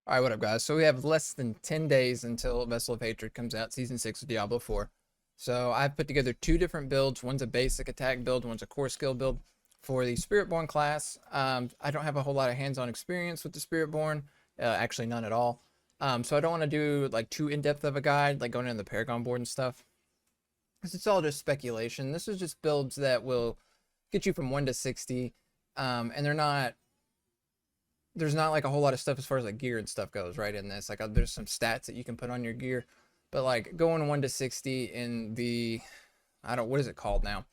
Alright, what up, guys? So we have less than 10 days until Vessel of Hatred comes out, Season 6 of Diablo 4. So I've put together two different builds. One's a basic attack build, one's a core skill build. For the Spiritborn class, I don't have a whole lot of hands-on experience with the Spiritborn, actually none at all. So I don't want to do like too in-depth of a guide, like going into the Paragon board and stuff. Because it's all just speculation. This is just builds that will get you from 1 to 60, and there's not like a whole lot of stuff as far as like gear and stuff goes right in this. Like there's some stats that you can put on your gear, but like going 1 to 60 in the, I don't, what is it called now?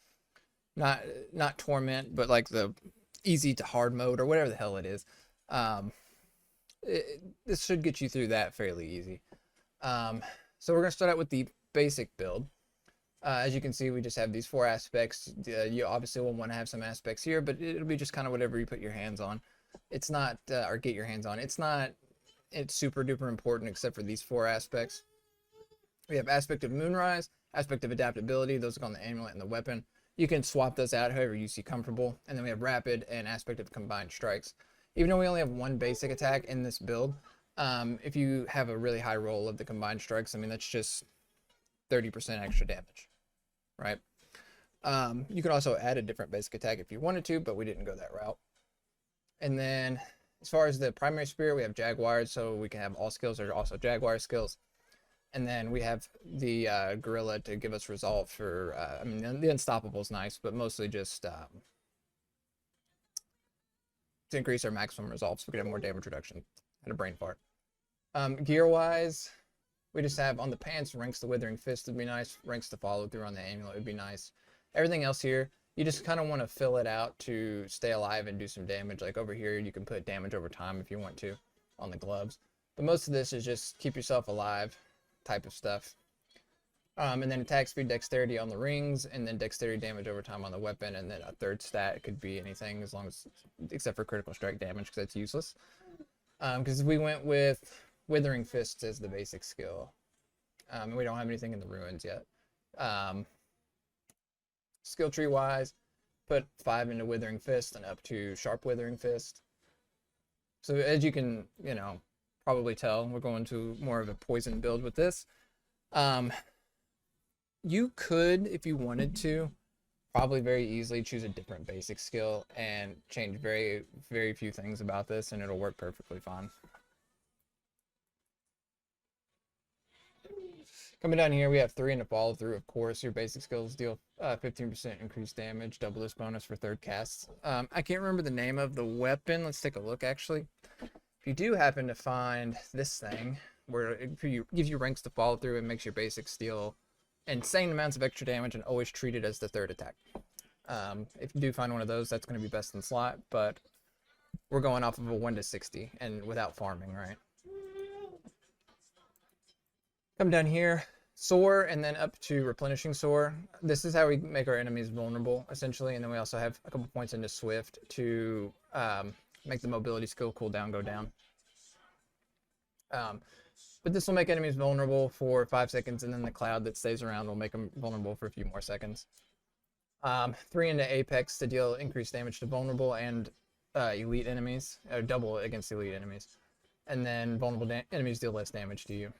Not torment, but like the easy to hard mode or whatever the hell it is. This should get you through that fairly easy. So we're gonna start out with the basic build. As you can see, we just have these 4 aspects. You obviously will want to have some aspects here, but it'll be just kind of whatever you put your hands on. It's not, or get your hands on. It's super duper important except for these 4 aspects. We have aspect of Moonrise, aspect of adaptability. Those are on the amulet and the weapon. You can swap those out however you see comfortable. And then we have rapid and aspect of combined strikes. Even though we only have 1 basic attack in this build, if you have a really high roll of the combined strikes, I mean, that's just 30% extra damage, right? You can also add a different basic attack if you wanted to, but we didn't go that route. And then as far as the primary spirit, we have Jaguars, so we can have all skills are also Jaguar skills. And then we have the Gorilla to give us resolve for, I mean, the Unstoppable is nice, but mostly just to increase our maximum resolve so we can have more damage reduction. Had a brain fart. Gear-wise, we just have on the pants, Ranks the Withering Fist would be nice. Ranks the Follow Through on the amulet would be nice. Everything else here, you just kind of want to fill it out to stay alive and do some damage. Like over here, you can put damage over time if you want to on the gloves. But most of this is just keep yourself alive type of stuff. And then attack speed, dexterity on the rings, and then dexterity damage over time on the weapon. And then a third stat could be anything as long as, except for critical strike damage because that's useless. Because we went with Withering Fists as the basic skill. And we don't have anything in the ruins yet. Skill tree wise, put 5 into Withering Fist and up to Sharp Withering Fist. So as you can, probably tell, we're going to more of a poison build with this. You could, if you wanted to, probably very easily choose a different basic skill and change very, very few things about this, and it'll work perfectly fine. Coming down here, we have 3 into Follow Through, of course. Your basic skills deal 15% increased damage, double this bonus for third casts. I can't remember the name of the weapon. Let's take a look, actually. If you do happen to find this thing, where it gives you ranks to Follow Through and makes your basics deal insane amounts of extra damage and always treat it as the third attack. If you do find one of those, that's going to be best in slot, but we're going off of a 1 to 60 and without farming, right? Come down here, Soar, and then up to Replenishing Soar. This is how we make our enemies vulnerable, essentially, and then we also have a couple points into Swift to make the mobility skill cooldown go down. But this will make enemies vulnerable for 5 seconds, and then the cloud that stays around will make them vulnerable for a few more seconds. 3 into Apex to deal increased damage to vulnerable and elite enemies, or double against elite enemies. And then vulnerable enemies deal less damage to you.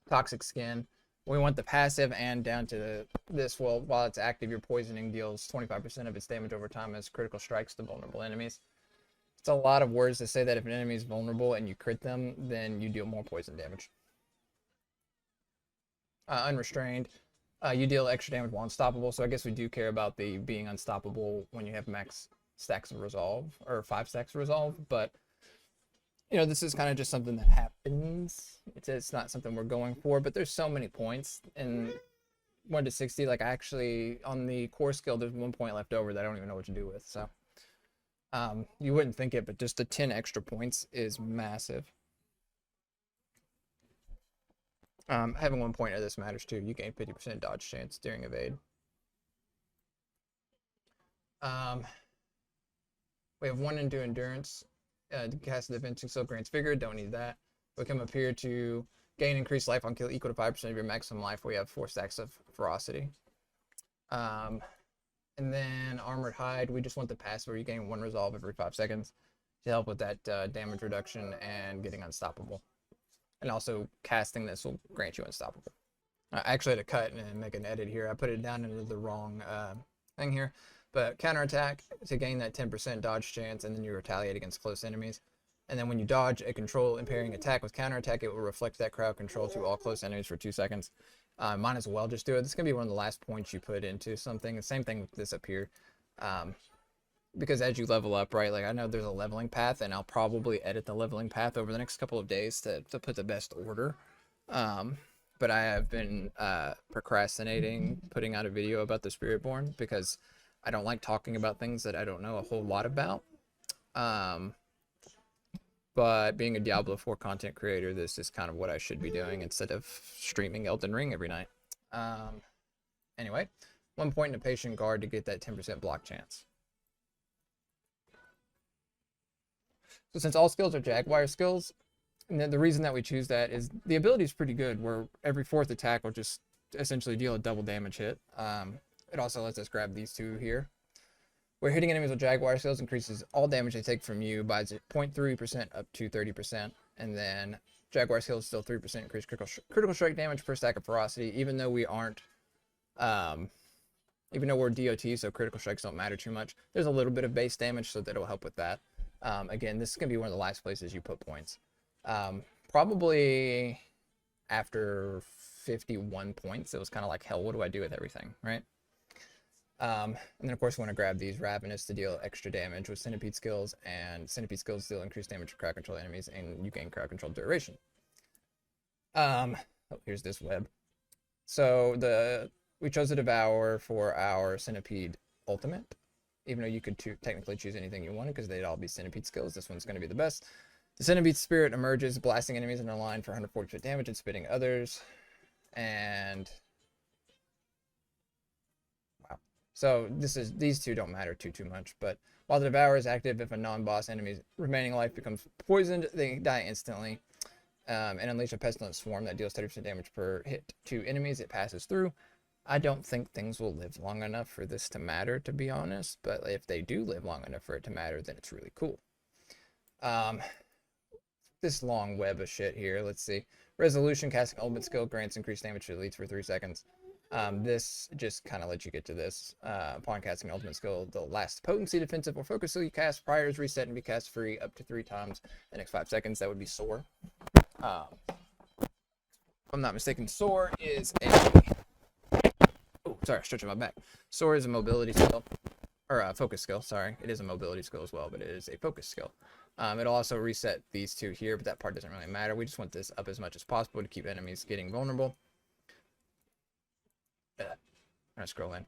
Toxic Skin. We want the passive and down to this. Well, while it's active, your poisoning deals 25% of its damage over time as critical strikes to vulnerable enemies. It's a lot of words to say that if an enemy is vulnerable and you crit them, then you deal more poison damage. Unrestrained. You deal extra damage while unstoppable, so I guess we do care about the being unstoppable when you have max stacks of resolve, or 5 stacks of resolve, but this is kind of just something that happens. It's not something we're going for, but there's so many points in 1 to 60. Like, actually, on the core skill, there's 1 point left over that I don't even know what to do with. So, you wouldn't think it, but just the 10 extra points is massive. Having 1 point of this matters too. You gain 50% dodge chance during evade. We have 1 into endurance. Cast the Defensive Skill grants Vigor, don't need that. We come up here to gain increased life on kill equal to 5% of your maximum life. We have 4 stacks of Ferocity. And then Armored Hide, we just want the passive where you gain 1 resolve every 5 seconds. to help with that damage reduction and getting unstoppable. And also casting this will grant you unstoppable. I actually had to cut and make an edit here. I put it down into the wrong thing here. But counterattack to gain that 10% dodge chance, and then you retaliate against close enemies. And then when you dodge a control impairing attack with counterattack, it will reflect that crowd control to all close enemies for 2 seconds. Might as well just do it. This is going to be one of the last points you put into something. The same thing with this up here. Because as you level up, right, like I know there's a leveling path, and I'll probably edit the leveling path over the next couple of days to put the best order. But I have been procrastinating putting out a video about the Spiritborn because I don't like talking about things that I don't know a whole lot about. But being a Diablo 4 content creator, this is kind of what I should be doing instead of streaming Elden Ring every night. Anyway, 1 point in a patient guard to get that 10% block chance. So since all skills are Jaguar skills, and the reason that we choose that is the ability is pretty good, where every 4th attack will just essentially deal a double damage hit. It also lets us grab these two here. Where hitting enemies with Jaguar skills increases all damage they take from you by 0.3% up to 30%. And then Jaguar skills still 3% increase critical strike damage per stack of ferocity, even though we aren't, even though we're DOT, so critical strikes don't matter too much. There's a little bit of base damage, so that'll help with that. Again, this is going to be one of the last places you put points. Probably after 51 points, it was kind of like, hell, what do I do with everything, right? And then of course we want to grab these Ravenous to deal extra damage with Centipede skills, and Centipede skills deal increased damage for crowd control enemies, and you gain crowd control duration. Oh, here's this web. So we chose a Devour for our Centipede ultimate, even though you could technically choose anything you wanted because they'd all be Centipede skills. This one's going to be the best. The Centipede Spirit emerges, blasting enemies in a line for 140% damage and spitting others. And wow. So these two don't matter too much. But while the Devour is active, if a non-boss enemy's remaining life becomes poisoned, they die instantly. And unleash a pestilent swarm that deals 30% damage per hit to enemies it passes through. I don't think things will live long enough for this to matter, to be honest. But if they do live long enough for it to matter, then it's really cool. This long web of shit here. Let's see. Resolution, casting ultimate skill grants increased damage to elites for 3 seconds. This just kind of lets you get to this. Upon casting ultimate skill, the last potency, defensive, or focus skill you cast prior is reset and be cast free up to 3 times the next 5 seconds. That would be Soar. If I'm not mistaken, Soar is a... Oh, sorry, stretching my back. Soar is a mobility skill. Or a focus skill, sorry. It is a mobility skill as well, but it is a focus skill. It'll also reset these two here, but that part doesn't really matter. We just want this up as much as possible to keep enemies getting vulnerable. I'm gonna scroll in.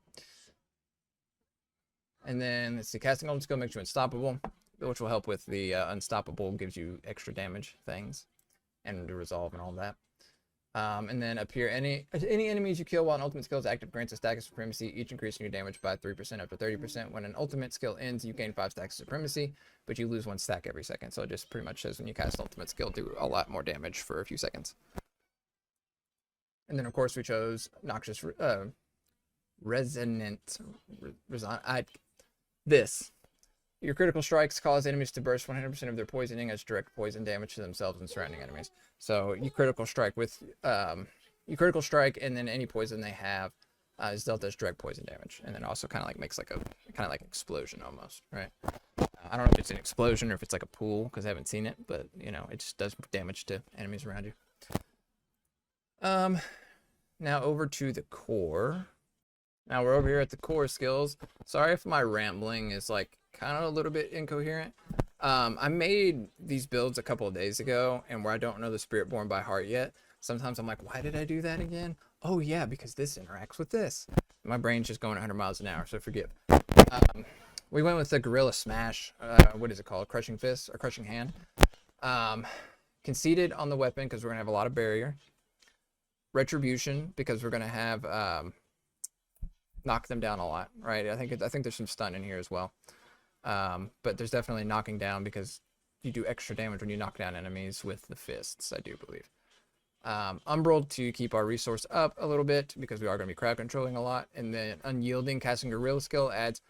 And then let's see, casting ultimate skill makes you unstoppable, which will help with the unstoppable, gives you extra damage things and to resolve and all that. And then up here, any enemies you kill while an ultimate skill is active grants a stack of supremacy, each increasing your damage by 3% up to 30%. When an ultimate skill ends, you gain 5 stacks of supremacy, but you lose 1 stack every second. So it just pretty much says when you cast ultimate skill, do a lot more damage for a few seconds. And then of course we chose Noxious Resonant. Your critical strikes cause enemies to burst 100% of their poisoning as direct poison damage to themselves and surrounding enemies. So you critical strike with and then any poison they have is dealt as direct poison damage, and then also kind of like makes like a explosion almost, right? I don't know if it's an explosion or if it's like a pool because I haven't seen it, but you know, it just does damage to enemies around you. Now over to the core. Now we're over here at the core skills. Sorry if my rambling is like kind of a little bit incoherent. I made these builds a couple of days ago, and where I don't know the Spiritborn by heart yet, sometimes I'm like, why did I do that again? Oh yeah, because this interacts with this. My brain's just going 100 miles an hour, so forgive. We went with the Gorilla Smash. What is it called? Crushing Fist or Crushing Hand. Conceded on the weapon because we're gonna have a lot of barrier. Retribution because we're gonna have knock them down a lot, right? I think there's some stun in here as well. But there's definitely knocking down because you do extra damage when you knock down enemies with the fists, I do believe. Umbral to keep our resource up a little bit because we are going to be crowd controlling a lot. And then Unyielding, casting Gorilla skill adds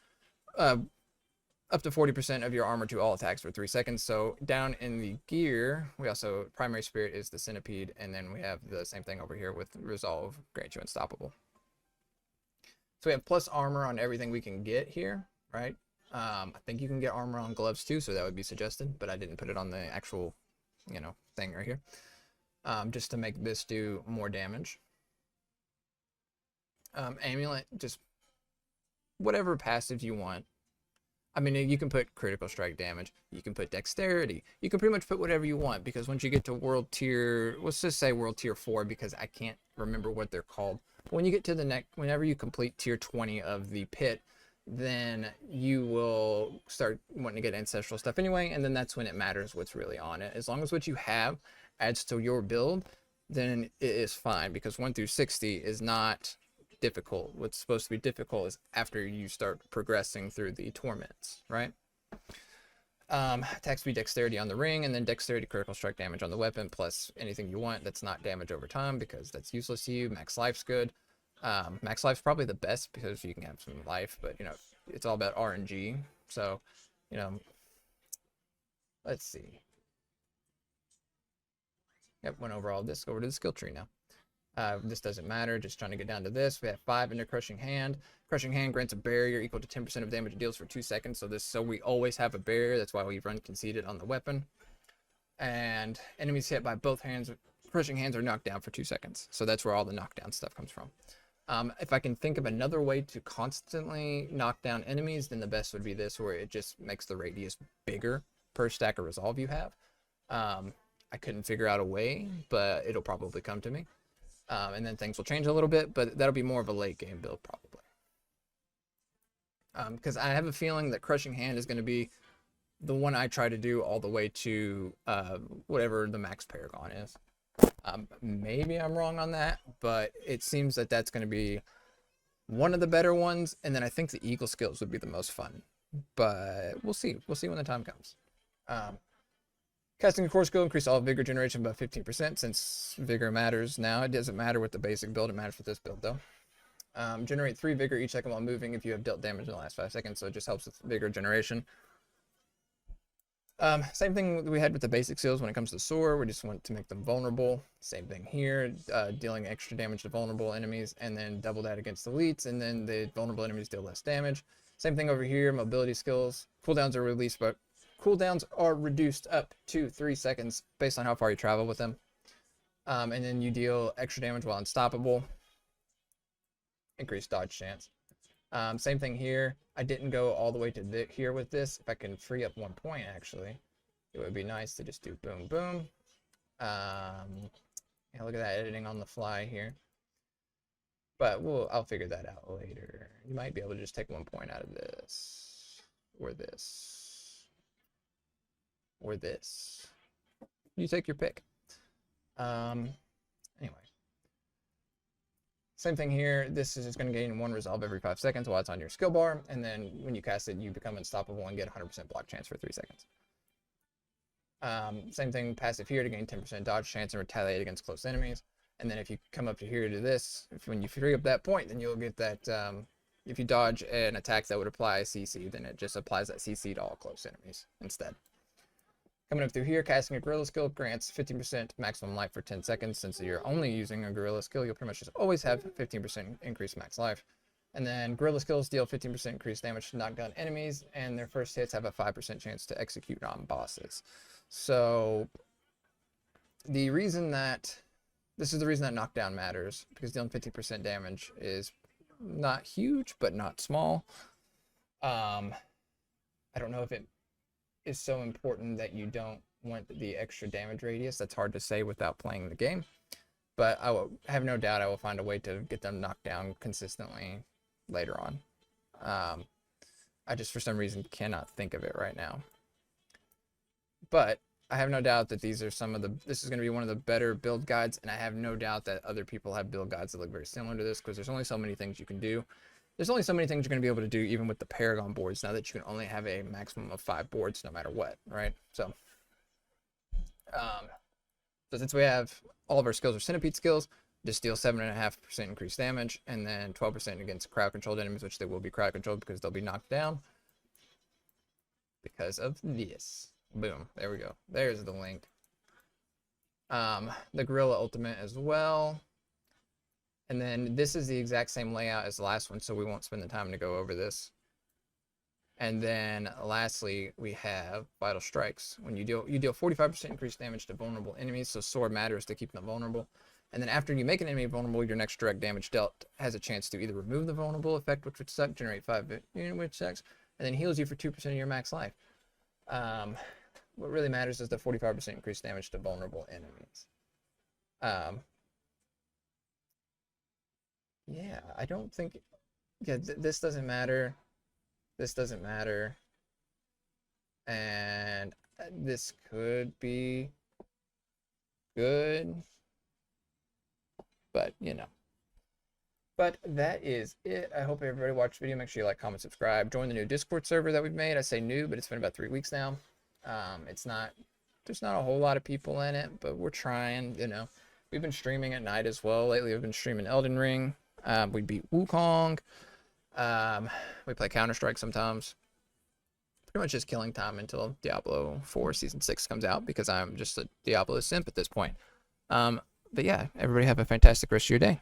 up to 40% of your armor to all attacks for 3 seconds. So down in the gear, we also, primary spirit is the centipede, and then we have the same thing over here with resolve, grant you unstoppable. So we have plus armor on everything we can get here, right? I think you can get armor on gloves too, so that would be suggested, but I didn't put it on the actual, thing right here. Just to make this do more damage. Amulet, just whatever passive you want. I mean, you can put critical strike damage, you can put dexterity, you can pretty much put whatever you want, because once you get to world tier, let's just say world tier 4, because I can't remember what they're called. When you get to the next, whenever you complete tier 20 of the pit, then you will start wanting to get ancestral stuff anyway, and then that's when it matters what's really on it. As long as what you have adds to your build, then it is fine, because 1 through 60 is not difficult. What's supposed to be difficult is after you start progressing through the torments, right? Attack speed, dexterity on the ring, and then dexterity, critical strike damage on the weapon, plus anything you want that's not damage over time, because that's useless to you. Max life's good. Max life's probably the best because you can have some life, but it's all about RNG. So, let's see. Yep, went over all this. Go over to the skill tree now. This doesn't matter, just trying to get down to this. We have 5 into Crushing Hand. Crushing Hand grants a barrier equal to 10% of damage it deals for 2 seconds. So we always have a barrier. That's why we run conceded on the weapon. And enemies hit by both hands, Crushing Hands are knocked down for 2 seconds. So that's where all the knockdown stuff comes from. If I can think of another way to constantly knock down enemies, then the best would be this, where it just makes the radius bigger per stack of resolve you have. I couldn't figure out a way, but it'll probably come to me. And then things will change a little bit, but that'll be more of a late game build probably. Because I have a feeling that Crushing Hand is going to be the one I try to do all the way to whatever the max Paragon is. Maybe I'm wrong on that, but it seems that that's going to be one of the better ones, and then I think the Eagle skills would be the most fun. But we'll see. We'll see when the time comes. Casting a core skill, increase all vigor generation by 15%, since vigor matters now. It doesn't matter with the basic build, it matters with this build though. Generate 3 vigor each second while moving if you have dealt damage in the last 5 seconds, so it just helps with vigor generation. Same thing we had with the basic skills when it comes to sword. We just want to make them vulnerable. Same thing here, dealing extra damage to vulnerable enemies, and then double that against elites, and then the vulnerable enemies deal less damage. Same thing over here, mobility skills. Cooldowns are released, but cooldowns are reduced up to 3 seconds based on how far you travel with them. And then you deal extra damage while unstoppable. Increased dodge chance. Same thing here. I didn't go all the way to here with this. If I can free up 1 point, actually, it would be nice to just do boom, boom. Yeah, look at that editing on the fly here. But I'll figure that out later. You might be able to just take 1 point out of this, or this, or this. You take your pick. Anyway. Same thing here. This is just going to gain 1 resolve every 5 seconds while it's on your skill bar, and then when you cast it, you become unstoppable and get 100% block chance for 3 seconds. Same thing, passive here to gain 10% dodge chance and retaliate against close enemies. And then if you come up to here to this, when you free up that point, then you'll get that, if you dodge an attack that would apply a CC, then it just applies that CC to all close enemies instead. Coming up through here, casting a gorilla skill grants 15% maximum life for 10 seconds. Since you're only using a gorilla skill, you'll pretty much just always have 15% increased max life. And then gorilla skills deal 15% increased damage to knockdown enemies, and their first hits have a 5% chance to execute on bosses. So the reason that this is the reason that knockdown matters, because dealing 50% damage is not huge, but not small. I don't know if it is so important that you don't want the extra damage radius. That's hard to say without playing the game, but I will have no doubt I will find a way to get them knocked down consistently later on. I just for some reason cannot think of it right now, but I have no doubt that this is going to be one of the better build guides, and I have no doubt that other people have build guides that look very similar to this, because there's only so many things you can do. There's only so many things you're going to be able to do, even with the Paragon boards, now that you can only have a maximum of 5 boards no matter what, right? So since we have all of our skills are centipede skills, just deal 7.5% increased damage, and then 12% against crowd controlled enemies, which they will be crowd controlled because they'll be knocked down. because of this. Boom. There we go. There's the link. The Gorilla Ultimate as well. And then this is the exact same layout as the last one, so we won't spend the time to go over this. And then lastly, we have Vital Strikes. When you deal 45% increased damage to vulnerable enemies, so sword matters to keep them vulnerable. And then after you make an enemy vulnerable, your next direct damage dealt has a chance to either remove the vulnerable effect, which would suck, generate 5 unit which sucks, and then heals you for 2% of your max life. What really matters is the 45% increased damage to vulnerable enemies. Yeah, I don't think... Yeah, this doesn't matter. This doesn't matter. And this could be good. But, you know. But that is it. I hope everybody watched the video. Make sure you like, comment, subscribe. Join the new Discord server that we've made. I say new, but it's been about 3 weeks now. There's not a whole lot of people in it, but we're trying, you know. We've been streaming at night as well. Lately, we've been streaming Elden Ring. We beat Wukong. We play Counter-Strike sometimes. Pretty much just killing time until Diablo 4 Season 6 comes out, because I'm just a Diablo simp at this point. But yeah, everybody have a fantastic rest of your day.